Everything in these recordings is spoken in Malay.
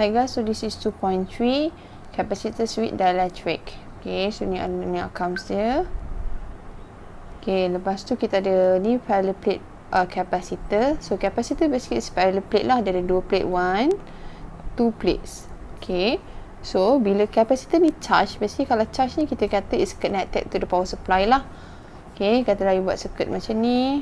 Right guys, so this is 2.3 capacitors with dielectric. Okay, so ni outcomes dia. Okay, lepas tu kita ada ni parallel plate capacitor. So capacitor basically is parallel plate lah. Dia ada 2 plate, 2 plates. Okay, so bila capacitor ni charge, basically kalau charge ni kita kata is connected to the power supply lah. Okay, katalah you buat circuit macam ni,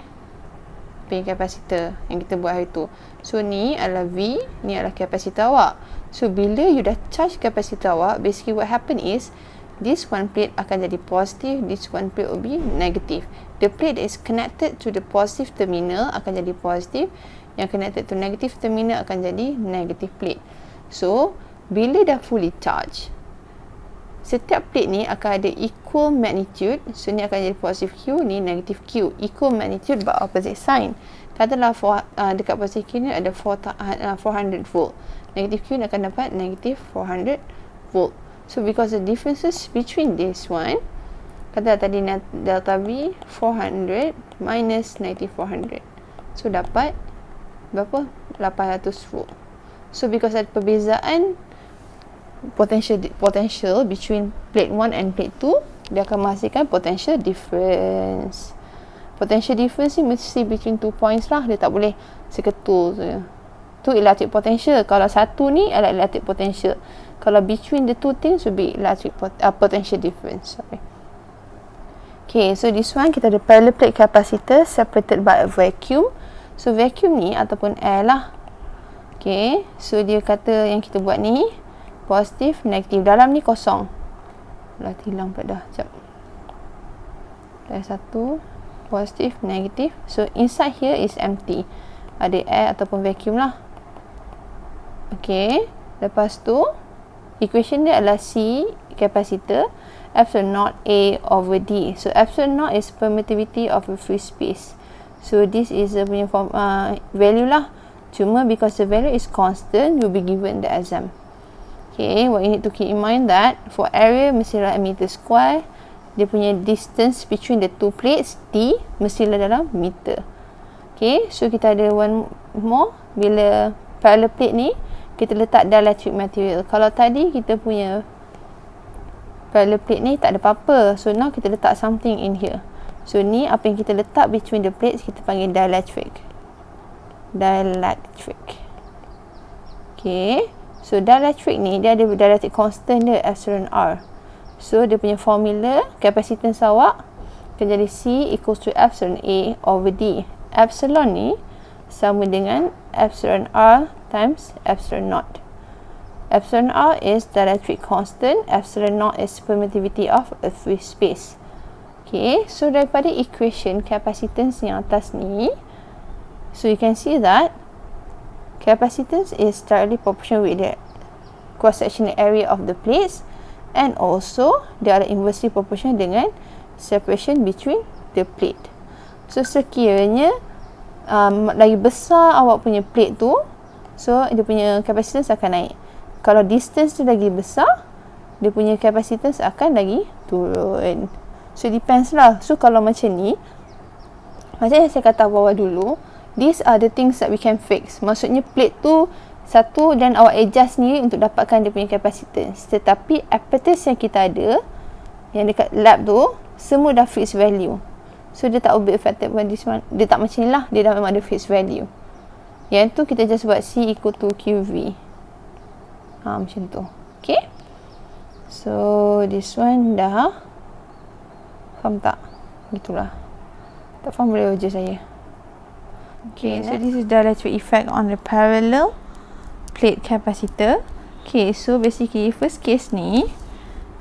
pin capacitor yang kita buat hari tu. So ni adalah V, ni adalah capacitor awak. So bila you dah charge capacitor awak, basically what happen is this one plate akan jadi positive, this one plate will be negative. The plate that is connected to the positive terminal akan jadi positive, yang connected to negative terminal akan jadi negative plate. So bila dah fully charge, setiap plate ni akan ada equal magnitude. So ni akan jadi positive Q, ni negative Q. Equal magnitude but opposite sign. Katalah dekat positive Q ni ada 400 volt. Negative Q ni akan dapat negative 400 volt. So because the differences between this one, katalah tadi delta V 400 minus negative 400. So dapat berapa? 800 volt. So because ada perbezaan potential between plate 1 and plate 2, dia akan menghasilkan potential difference. Potential difference ni mesti between 2 points lah. Dia tak boleh seketul je. Tu electric potential. Kalau satu ni adalah electric potential. Kalau between the two things will be electric potential difference. Sorry. Okay, so this one kita ada parallel plate capacitor separated by a vacuum. So vacuum ni ataupun air lah. Okay, so dia kata yang kita buat ni positif, negatif. Dalam ni kosong. Dah hilang pula dah. Sekejap. Dah satu. Positif, negatif. So inside here is empty. Ada air ataupun vacuum lah. Okay. Lepas tu equation dia adalah C capacitor epsilon naught A over D. So epsilon naught is permittivity of a free space. So this is a punya value lah. Cuma because the value is constant, you'll be given the exam. Okay, what you need to keep in mind that for area mestilah meter square, dia punya distance between the two plates D mestilah dalam meter. Okay, so kita ada one more. Bila parallel plate ni kita letak dielectric material. Kalau tadi kita punya parallel plate ni tak ada apa-apa, so now kita letak something in here. So ni apa yang kita letak between the plates kita panggil dielectric. Okay, so dielectric ni dia ada dielectric constant dia epsilon R. So dia punya formula capacitance awak akan jadi C equals to epsilon A over D. Epsilon ni sama dengan epsilon R times epsilon naught. Epsilon R is dielectric constant, epsilon naught is permittivity of a free space. Okay, so daripada equation capacitance yang atas ni, so you can see that capacitance is directly proportional with the cross-sectional area of the plates, and also they are inversely proportional dengan separation between the plate. So sekiranya lagi besar awak punya plate tu, so dia punya capacitance akan naik. Kalau distance tu lagi besar, dia punya capacitance akan lagi turun. So depends lah. So kalau macam ni, macam yang saya kata bawah dulu, these are the things that we can fix. Maksudnya plate tu satu dan awak adjust sendiri untuk dapatkan dia punya capacitance. Tetapi apparatus yang kita ada yang dekat lab tu semua dah fixed value. So dia tak will be affected by this one. Dia tak macam ni lah. Dia dah memang ada fixed value. Yang tu kita just buat C equal to QV. Macam tu. Okay. So this one dah. Faham tak? Gitulah. Tak faham boleh uji saya. Okay, so this is dielectric effect on the parallel plate capacitor. Okay, so basically first case ni,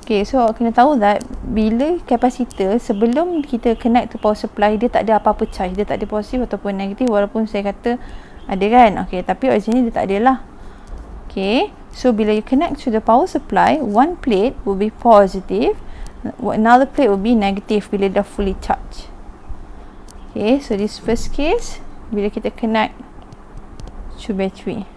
okay, so kena tahu that bila capacitor sebelum kita connect to power supply, dia tak ada apa-apa charge, dia tak ada positif ataupun negatif, walaupun saya kata ada kan. Okay, tapi originally dia tak ada lah. Okay, so bila you connect to the power supply, one plate will be positive, another plate will be negative bila dah fully charged. Okay, so this first case bila kita connect to battery.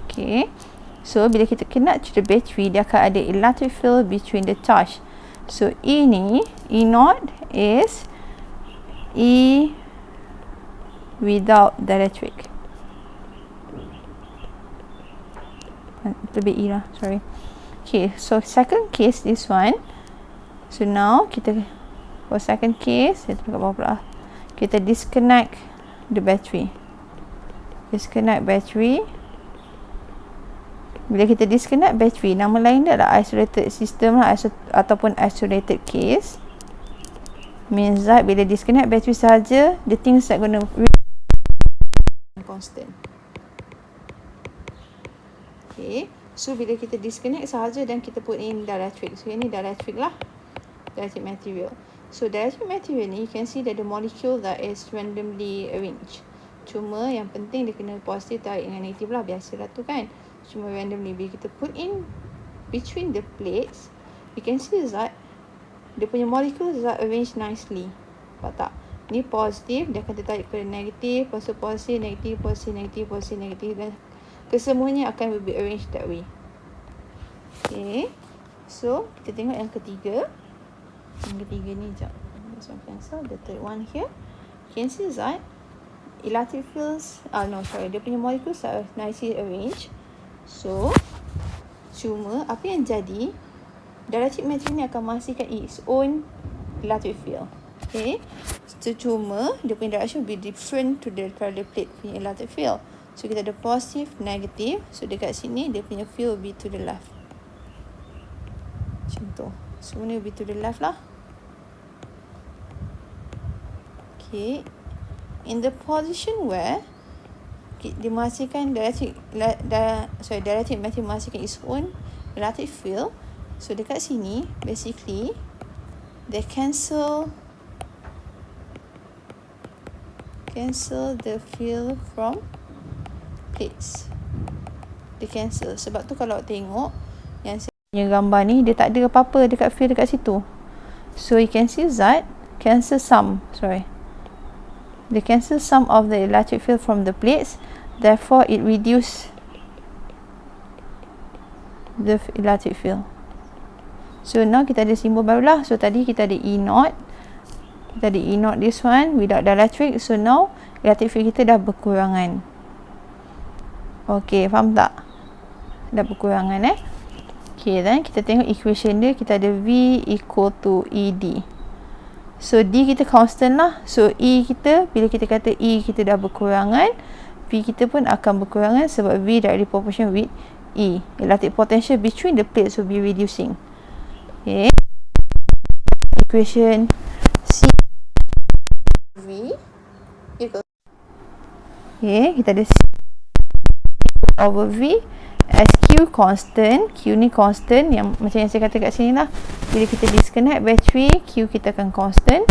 Okay, so bila kita connect to the battery, dia akan ada electric field between the charge. So E ni, E naught is E without dielectric. lebih E lah, sorry. Okay, so second case this one. So now kita for second case, saya tulis kat bawah pula. Kita disconnect the battery. Disconnect battery. Bila kita disconnect battery, nama lain dia adalah isolated system lah, ataupun isolated case. Means that bila disconnect battery saja, the things that gonna constant. Okay, so bila kita disconnect sahaja dan kita put in dielectric, so ini dielectric lah, dielectric material. So dielectric material ni, you can see that the molecule that is randomly arranged. Cuma yang penting dia kena positif tarik dengan negatif lah, biasalah tu kan. Cuma randomly, bila kita put in between the plates, you can see that dia punya molecules are arranged nicely. Nampak tak? Ni positif, dia akan tertarik ke negatif, lepas tu positif, negatif, positif, negatif, positif, negatif, dan kesemuanya akan be arranged that way. Okay, so kita tengok yang ketiga. Yang ketiga ni, sekejap, this one cancel, the third one here. You can see that electric fields, dia punya molecules are nicely arranged. So cuma apa yang jadi, dielectric material ni akan menghasilkan its own electric field. Okay, so cuma dia punya direction will be different to the parallel plate punya electric field. So kita ada positive, negative. So dekat sini dia punya field will be to the left. Macam tu. So ni will be to the left lah. Okay, in the position where dia menghasilkan dielectric material menghasilkan its own electric field. So dekat sini basically they cancel the field from plates. Dia cancel. Sebab tu kalau tengok yang saya punya gambar ni, dia tak ada apa-apa dekat field dekat situ. So you can see that cancel some, they cancel some of the electric field from the plates, therefore it reduce the electric field. So now kita ada simbol baru lah. So tadi kita ada E0, kita ada E0 this one without dielectric. So now electric field kita dah berkurangan. Okay, faham tak? Dah berkurangan Okay, then kita tengok equation dia. Kita ada V equal to ED. So D kita constant lah. So E kita, bila kita kata E kita dah berkurangan, V kita pun akan berkurangan sebab V directly proportional with E. Electric potential between the plates will be reducing. Okay, equation C V equal, okay, kita ada C over V as Q constant. Q ni constant, yang macam yang saya kata kat sini lah. Bila kita disconnect battery, Q kita akan constant.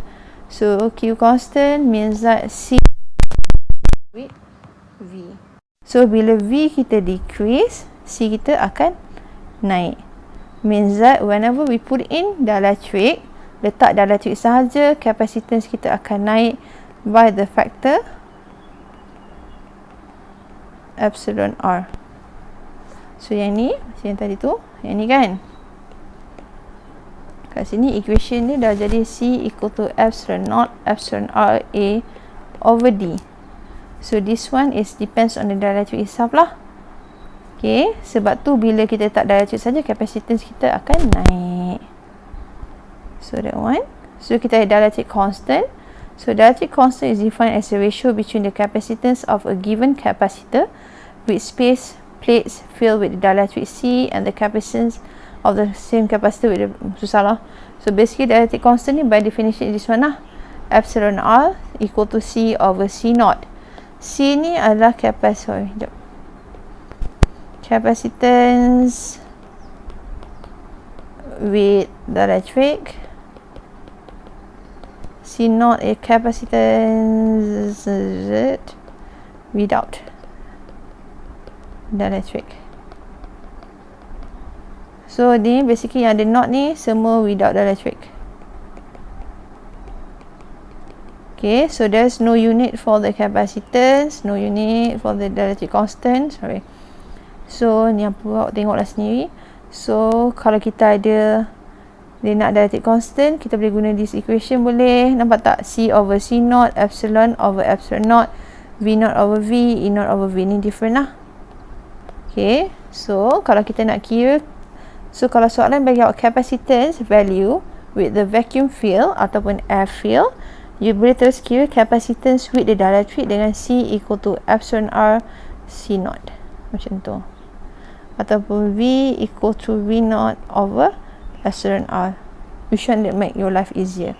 So Q constant means that C with V. So bila V kita decrease, C kita akan naik. Means that whenever we put in dielectric, letak dielectric sahaja, capacitance kita akan naik by the factor epsilon R. So yang ni, macam yang tadi tu, yang ni kan. Kat sini equation ni dah jadi C equal to epsilon naught epsilon R A over D. So this one is depends on the dielectric itself lah. Okay, sebab tu bila kita tak dielectric saja, capacitance kita akan naik. So that one. So kita ada dielectric constant. So dielectric constant is defined as a ratio between the capacitance of a given capacitor with space plates filled with dielectric C and the capacitance of the same capacitor with the, susah lah. So basically dielectric constant ni by definition is this one lah. Epsilon R equal to C over C naught. C ni adalah capacitance with dielectric. C naught is capacitance without dielectric. So ni basically yang ada naught ni semua without dielectric. Okay, so there's no unit for the capacitance, no unit for the dielectric constant, So ni apa awak tengoklah sendiri. So kalau kita ada, dia nak dielectric constant, kita boleh guna this equation boleh. Nampak tak? C over C naught, epsilon over epsilon naught, V naught over V, E naught over V. Ni different lah. Okay, so kalau kita nak kira, so kalau soalan bagi awak capacitance value with the vacuum field ataupun air field, you boleh terus kira capacitance with the dielectric dengan C equal to epsilon R C naught, macam tu, ataupun V equal to V naught over epsilon R. Which one that make your life easier?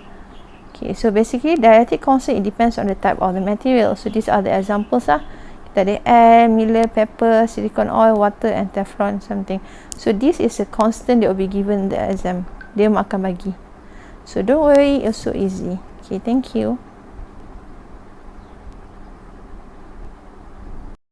Okay, so basically dielectric constant, it depends on the type of the material. So these are the examples lah. Kita ada air, Miller, pepper, silicone oil, water and Teflon something. So this is a constant that will be given in the exam. Dia akan bagi. So don't worry, it's so easy. Okay, thank you.